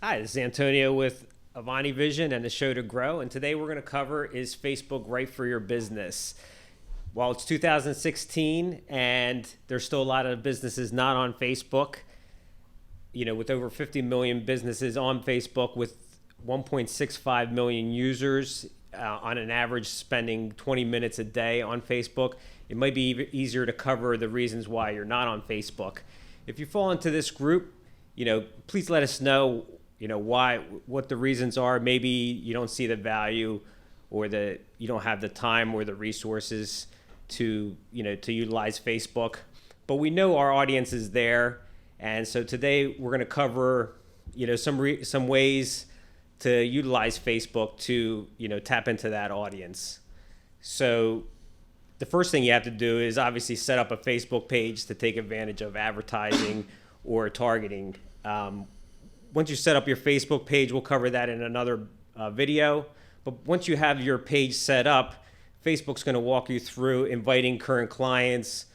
Hi, this is Antonio with Avanti Vision and the show to grow. And today we're going to cover, is Facebook right for your business? While it's 2016 and there's still a lot of businesses not on Facebook, with over 50 million businesses on Facebook with 1.65 million users on an average spending 20 minutes a day on Facebook, it might be easier to cover the reasons why you're not on Facebook. If you fall into this group, please let us know, what the reasons are. Maybe you don't see the value, or you don't have the time or the resources to utilize Facebook. But we know our audience is there, and so today we're going to cover, some ways to utilize Facebook to, tap into that audience. So the first thing you have to do is obviously set up a Facebook page to take advantage of advertising or targeting. Once you set up your Facebook page, we'll cover that in another video. But once you have your page set up, Facebook's going to walk you through inviting current clients,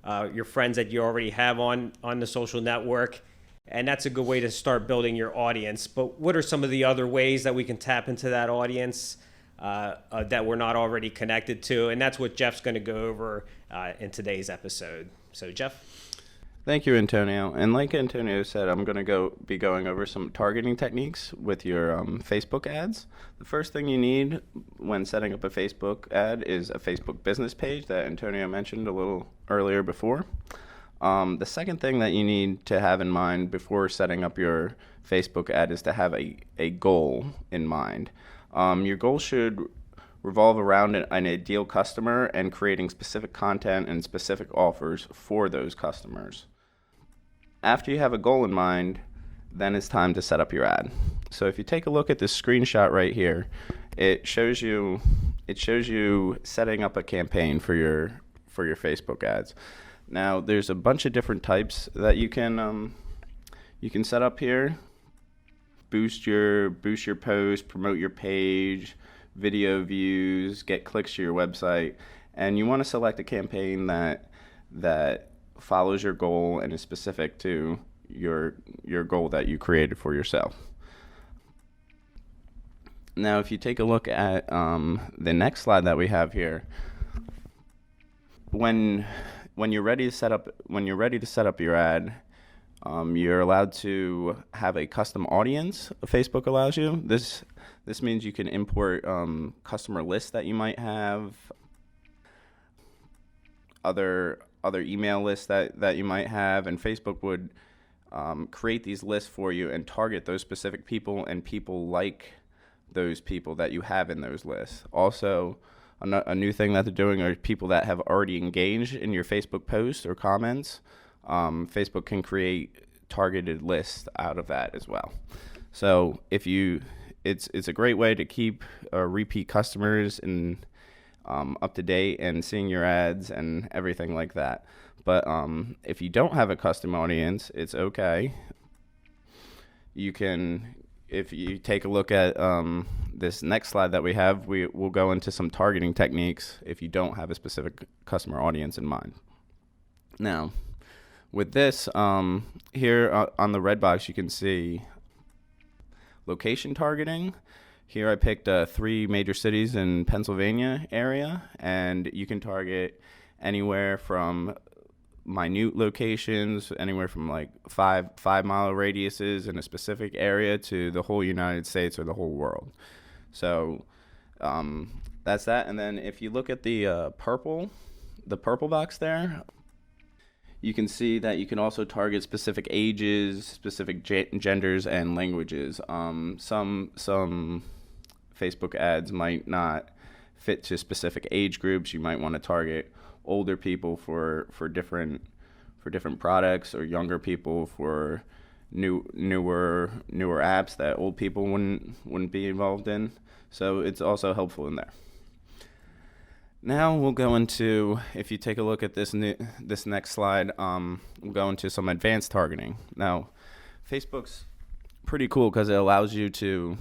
your friends that you already have on the social network. And that's a good way to start building your audience. But what are some of the other ways that we can tap into that audience that we're not already connected to? And that's what Jeff's going to go over in today's episode. So, Jeff? Thank you, Antonio. And like Antonio said, I'm going to be going over some targeting techniques with your Facebook ads. The first thing you need when setting up a Facebook ad is a Facebook business page that Antonio mentioned a little earlier before. The second thing that you need to have in mind before setting up your Facebook ad is to have a goal in mind. Your goal should revolve around an ideal customer and creating specific content and specific offers for those customers. After you have a goal in mind, then it's time to set up your ad. So if you take a look at this screenshot right here, it shows you setting up a campaign for your Facebook ads. Now there's a bunch of different types that you can set up here. Boost your post, promote your page, video views, get clicks to your website, and you want to select a campaign that follows your goal and is specific to your goal that you created for yourself. Now, if you take a look at the next slide that we have here, when you're ready to set up your ad, you're allowed to have a custom audience. Facebook allows you this. This means you can import customer lists that you might have, other email lists that you might have, and Facebook would create these lists for you and target those specific people and people like those people that you have in those lists. Also, a new thing that they're doing are people that have already engaged in your Facebook posts or comments. Facebook can create targeted lists out of that as well. So it's a great way to keep repeat customers and up to date and seeing your ads and everything like that. But if you don't have a custom audience, it's okay. If you take a look at this next slide that we have, we'll go into some targeting techniques if you don't have a specific customer audience in mind. Now, with this, here on the red box, you can see location targeting. Here I picked 3 major cities in Pennsylvania area, and you can target anywhere from minute locations, anywhere from like 5-mile radiuses in a specific area to the whole United States or the whole world. So that's that. And then if you look at the purple box there, you can see that you can also target specific ages, specific genders, and languages. Some Facebook ads might not fit to specific age groups. You might want to target older people for different products, or younger people for newer apps that old people wouldn't be involved in. So it's also helpful in there. Now we'll go into, if you take a look at this next slide, we'll go into some advanced targeting. Now, Facebook's pretty cool because it allows you to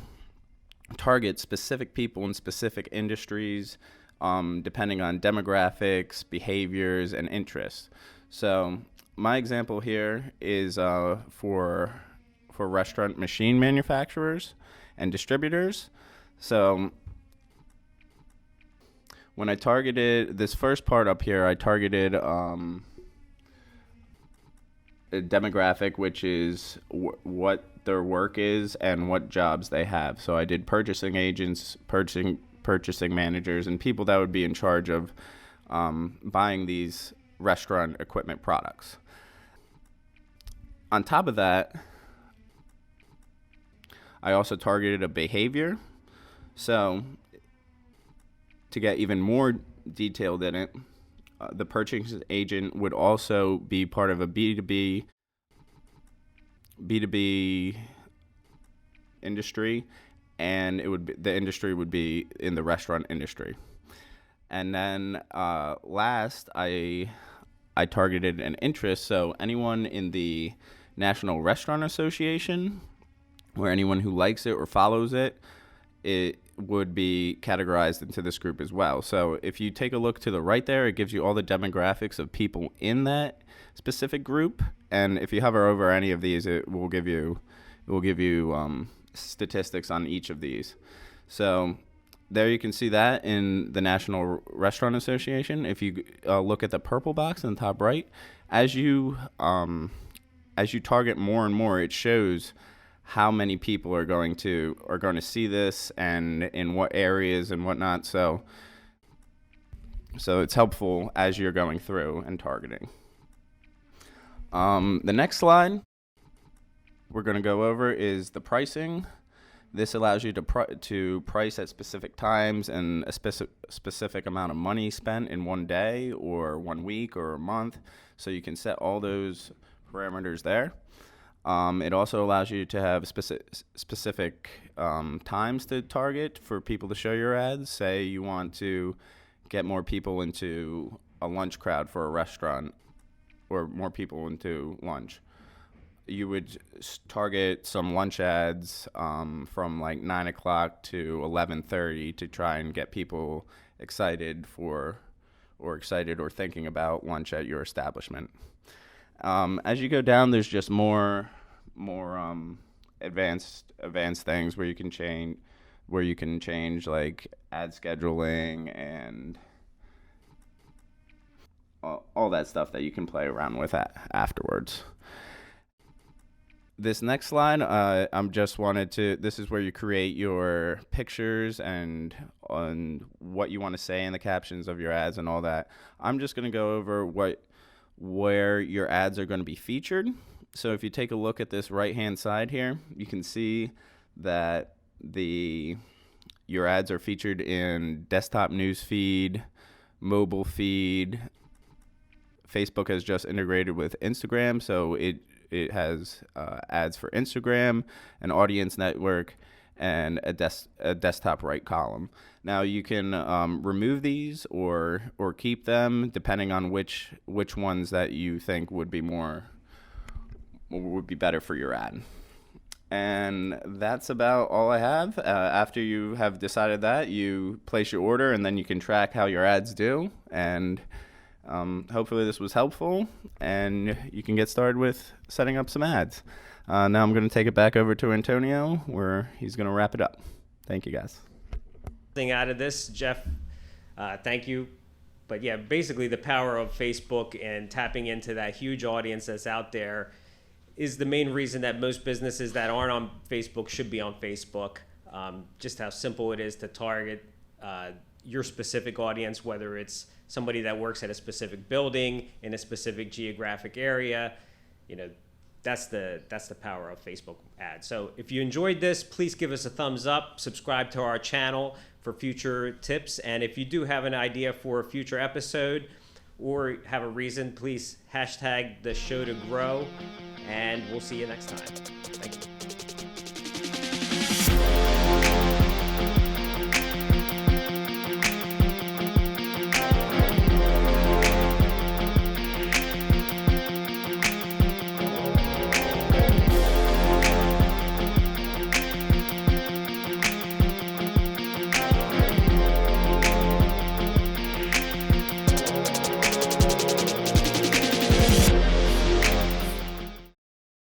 target specific people in specific industries, depending on demographics, behaviors, and interests. So my example here is for for restaurant machine manufacturers and distributors. So when I targeted this first part up here, I targeted a demographic, which is what their work is and what jobs they have. So I did purchasing agents, purchasing managers, and people that would be in charge of buying these restaurant equipment products. On top of that, I also targeted a behavior. So to get even more detailed in it, the purchasing agent would also be part of a B2B industry, and the industry would be in the restaurant industry. And then last, I targeted an interest, so anyone in the National Restaurant Association, or anyone who likes it or follows it, it would be categorized into this group as well. So if you take a look to the right there, it gives you all the demographics of people in that specific group. And if you hover over any of these, it will give you statistics on each of these. So there you can see that in the National Restaurant Association. If you look at the purple box in the top right, as you target more and more, it shows how many people are going to see this and in what areas and whatnot. So it's helpful as you're going through and targeting. The next slide we're going to go over is the pricing. This allows you to price at specific times and a specific amount of money spent in one day or 1 week or a month. So you can set all those parameters there. It also allows you to have specific times to target for people to show your ads. Say you want to get more people into a lunch crowd for a restaurant, or more people into lunch. You would target some lunch ads from like 9 o'clock to 11:30 to try and get people excited or thinking about lunch at your establishment. As you go down, there's just more advanced things where you can change like ad scheduling and all that stuff that you can play around with afterwards. This next slide, this is where you create your pictures and on what you want to say in the captions of your ads and all that. I'm just going to go over where your ads are going to be featured. So if you take a look at this right-hand side here, you can see that your ads are featured in desktop news feed, mobile feed. Facebook has just integrated with Instagram, so it has ads for Instagram, an audience network, and a desktop right column. Now you can remove these or keep them depending on which ones that you think would be better for your ad. And that's about all I have. After you have decided that, you place your order, and then you can track how your ads do. And hopefully this was helpful, and you can get started with setting up some ads. Now I'm going to take it back over to Antonio, where he's going to wrap it up. Thank you, guys. Thing out of this, Jeff, thank you. But yeah, basically the power of Facebook and tapping into that huge audience that's out there is the main reason that most businesses that aren't on Facebook should be on Facebook. Just how simple it is to target your specific audience, whether it's somebody that works at a specific building in a specific geographic area. That's the power of Facebook ads. So if you enjoyed this, please give us a thumbs up, subscribe to our channel for future tips. And if you do have an idea for a future episode or have a reason, please hashtag the show to grow, and we'll see you next time.